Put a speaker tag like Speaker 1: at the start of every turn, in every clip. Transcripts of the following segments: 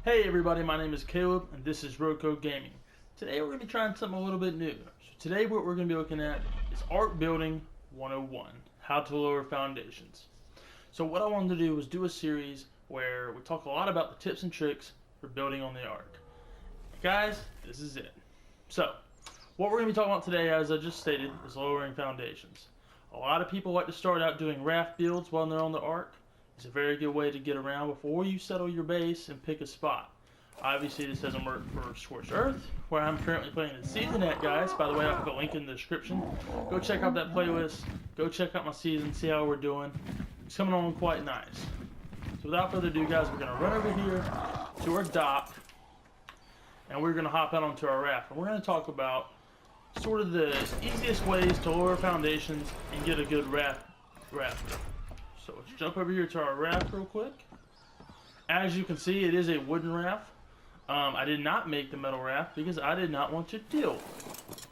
Speaker 1: Hey everybody, my name is Caleb and this is ROCO Gaming. Today we're going to be trying something a little bit new. So today what we're going to be looking at is ARK Building 101, how to lower foundations. So what I wanted to do was do a series where we talk a lot about the tips and tricks for building on the ARK. Guys, this is it. So what we're going to be talking about today, as I just stated, is lowering foundations. A lot of people like to start out doing raft builds while they're on the ARK. It's a very good way to get around before you settle your base and pick a spot. Obviously this doesn't work for Scorched Earth, where I'm currently playing the season at, guys. By the way, I'll put a link in the description. Go check out that playlist. Go check out my season, see how we're doing. It's coming on quite nice. So without further ado, guys, we're going to run over here to our dock, and we're going to hop out onto our raft. And we're going to talk about sort of the easiest ways to lower foundations and get a good raft. So let's jump over here to our raft real quick. As you can see, it is a wooden raft. I did not make the metal raft because I did not want to deal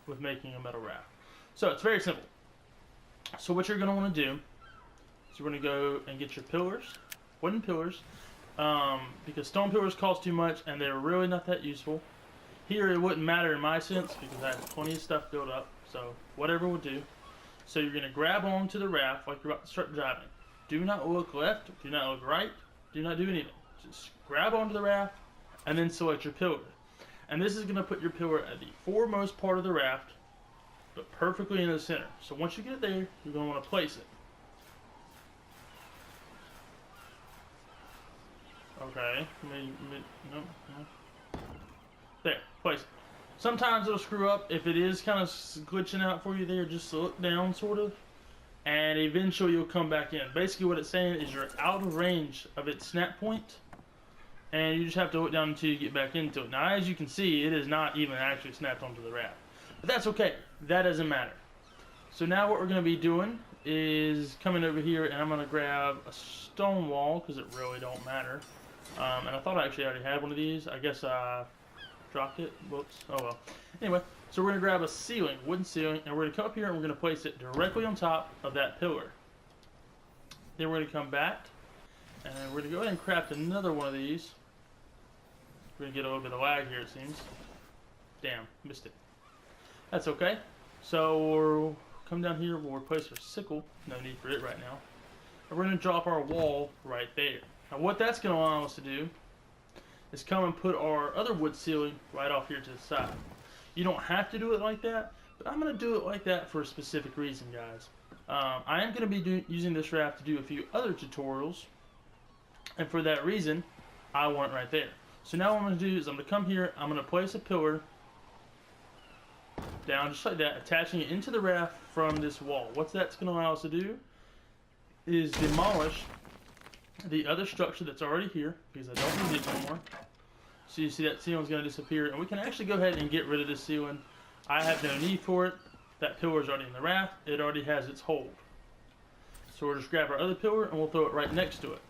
Speaker 1: with making a metal raft. So it's very simple. So what you're going to want to do is you're going to go and get your pillars, wooden pillars, because stone pillars cost too much and they're really not that useful. Here it wouldn't matter in my sense because I have plenty of stuff built up, so whatever will do. So you're going to grab onto the raft like you're about to start driving. Do not look left, do not look right, do not do anything. Just grab onto the raft and then select your pillar. And this is going to put your pillar at the foremost part of the raft, but perfectly in the center. So once you get it there, you're going to want to place it. Okay, no. There, place it. Sometimes it'll screw up if it is kind of glitching out for you there, just look down sort of. And eventually you'll come back in. Basically what it's saying is you're out of range of its snap point, and you just have to look down until you get back into it. Now as you can see, it is not even actually snapped onto the raft. But that's okay, that doesn't matter. So now what we're going to be doing is coming over here, and I'm going to grab a stone wall because it really don't matter. And I thought I actually already had one of these. I guess I dropped it. Whoops. Oh well. Anyway, so we're going to grab a ceiling, wooden ceiling, and we're going to come up here and we're going to place it directly on top of that pillar. Then we're going to come back and we're going to go ahead and craft another one of these. We're going to get a little bit of lag here, it seems. Damn, missed it. That's okay. So we'll come down here, we'll replace our sickle. No need for it right now. And we're going to drop our wall right there. Now what that's going to allow us to do is come and put our other wood ceiling right off here to the side. You don't have to do it like that, but I'm going to do it like that for a specific reason, guys. I am going to be using this raft to do a few other tutorials, and for that reason, I want it right there. So now what I'm going to do is I'm going to come here, I'm going to place a pillar down just like that, attaching it into the raft from this wall. What that's going to allow us to do is demolish the other structure that's already here, because I don't need it anymore. So you see that ceiling's going to disappear, and we can actually go ahead and get rid of this ceiling. I have no need for it. That pillar's already in the raft. It already has its hold. So we'll just grab our other pillar and we'll throw it right next to it.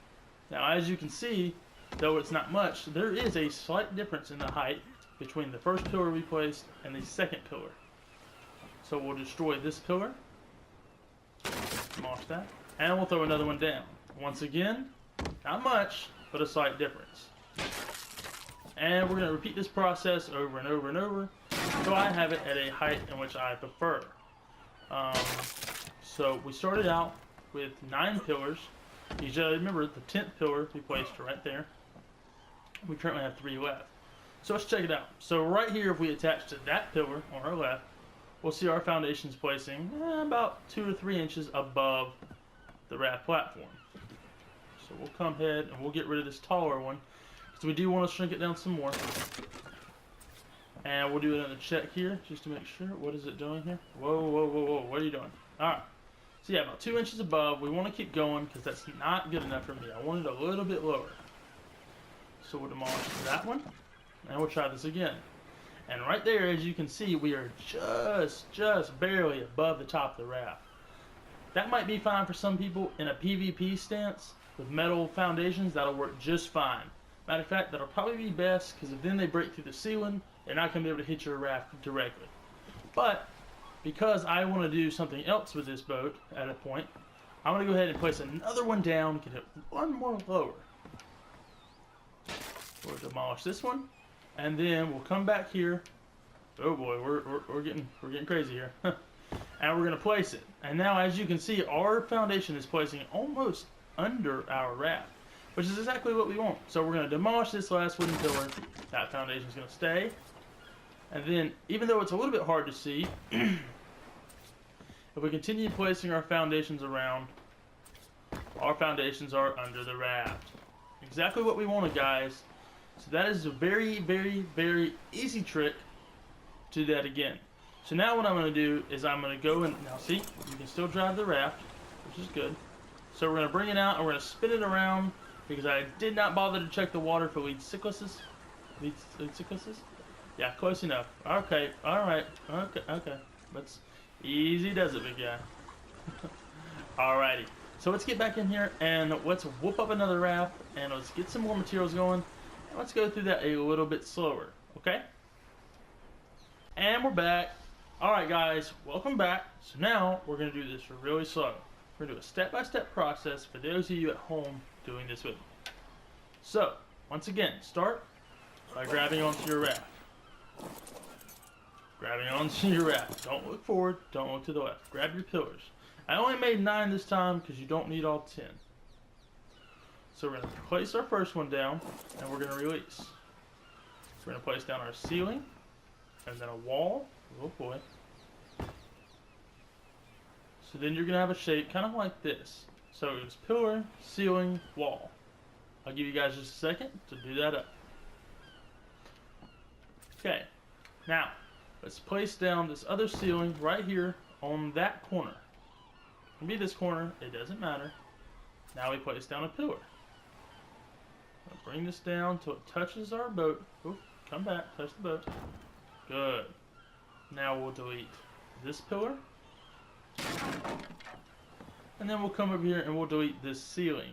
Speaker 1: Now as you can see, though it's not much, there is a slight difference in the height between the first pillar we placed and the second pillar. So we'll destroy this pillar, demolish that, and we'll throw another one down. Once again, not much, but a slight difference. And we're going to repeat this process over and over and over until I have it at a height in which I prefer. So we started out with 9 pillars. You should remember the 10th pillar we placed right there. We currently have 3 left. So let's check it out. So right here, if we attach to that pillar on our left, we'll see our foundations placing about 2 or 3 inches above the raft platform. So we'll come ahead and we'll get rid of this taller one, because we do want to shrink it down some more. And we'll do another check here just to make sure. What is it doing here? Whoa, whoa, whoa, whoa. What are you doing? Alright. So yeah, about 2 inches above. We want to keep going because that's not good enough for me. I want it a little bit lower. So we'll demolish that one. And we'll try this again. And right there, as you can see, we are just barely above the top of the raft. That might be fine for some people in a PvP stance with metal foundations. That'll work just fine. Matter of fact, that'll probably be best, because if then they break through the ceiling, they're not going to be able to hit your raft directly. But because I want to do something else with this boat at a point, I'm going to go ahead and place another one down, get it one more lower. We'll demolish this one, and then we'll come back here. Oh boy, we're getting crazy here. And we're gonna place it. And now, as you can see, our foundation is placing almost under our raft, which is exactly what we want. So we're gonna demolish this last wooden pillar. That foundation is gonna stay. And then, even though it's a little bit hard to see, if we continue placing our foundations around, our foundations are under the raft. Exactly what we wanted, guys. So that is a very, very, very easy trick to do that again. So now what I'm going to do is I'm going to go and, now see, you can still drive the raft, which is good. So we're going to bring it out and we're going to spin it around because I did not bother to check the water for lead sicknesses. Lead sicknesses? Yeah, close enough. Okay, alright, okay. That's easy does it, big guy. Alrighty. So let's get back in here and let's whoop up another raft and let's get some more materials going. And let's go through that a little bit slower, okay? And we're back. Alright guys, welcome back. So now we're going to do this really slow. We're going to do a step-by-step process for those of you at home doing this with me. So, once again, start by grabbing onto your raft. Grabbing onto your raft. Don't look forward, don't look to the left. Grab your pillars. I only made 9 this time because you don't need all 10. So we're going to place our first one down and we're going to release. So we're going to place down our ceiling and then a wall. Oh boy. So then you're going to have a shape kind of like this. So it's pillar, ceiling, wall. I'll give you guys just a second to do that up. Okay. Now, let's place down this other ceiling right here on that corner. It can be this corner, it doesn't matter. Now we place down a pillar. I'll bring this down until it touches our boat. Ooh, come back, touch the boat. Good. Now we'll delete this pillar. And then we'll come over here and we'll delete this ceiling.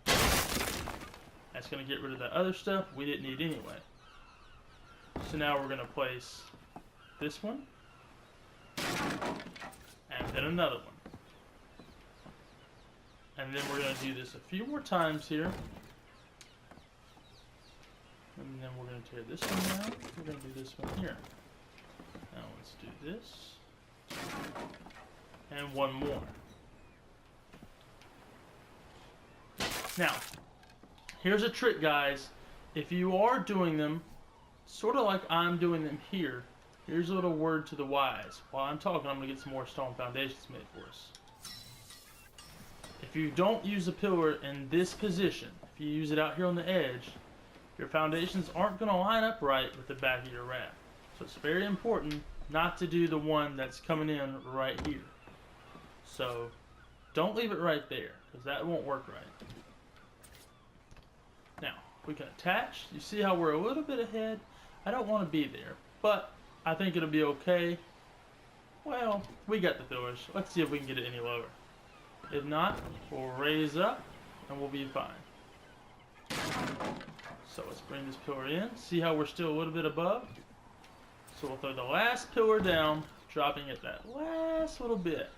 Speaker 1: That's going to get rid of that other stuff we didn't need anyway. So now we're going to place this one. And then another one. And then we're going to do this a few more times here. And then we're going to tear this one down. We're going to do this one here. Now let's do this. And one more. Now, here's a trick, guys. If you are doing them sort of like I'm doing them here, here's a little word to the wise. While I'm talking, I'm going to get some more stone foundations made for us. If you don't use a pillar in this position, if you use it out here on the edge, your foundations aren't going to line up right with the back of your raft. So it's very important not to do the one that's coming in right here. So don't leave it right there, because that won't work right. Now, we can attach. You see how we're a little bit ahead? I don't want to be there, but I think it'll be okay. Well, we got the pillars. Let's see if we can get it any lower. If not, we'll raise up and we'll be fine. So let's bring this pillar in. See how we're still a little bit above? So we'll throw the last pillar down, dropping it that last little bit.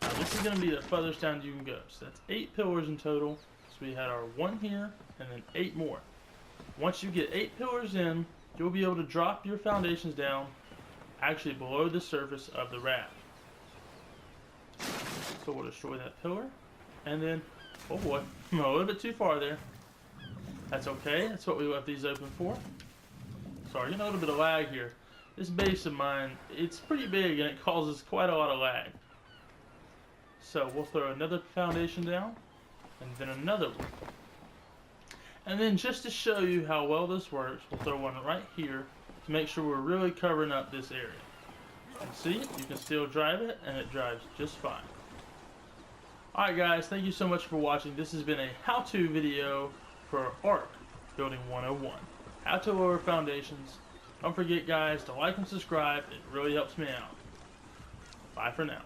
Speaker 1: Now this is going to be the furthest down you can go. So that's 8 pillars in total. So we had our 1 here and then 8 more. Once you get 8 pillars in, you'll be able to drop your foundations down actually below the surface of the raft. So we'll destroy that pillar. And then, oh boy, I'm a little bit too far there. That's okay. That's what we left these open for. Sorry, getting a little bit of lag here. This base of mine, it's pretty big and it causes quite a lot of lag. So we'll throw another foundation down and then another one. And then just to show you how well this works, we'll throw one right here to make sure we're really covering up this area. And see, you can still drive it and it drives just fine. Alright guys, thank you so much for watching. This has been a how-to video for ARK Building 101. How to lower foundations. Don't forget guys to like and subscribe. It really helps me out. Bye for now.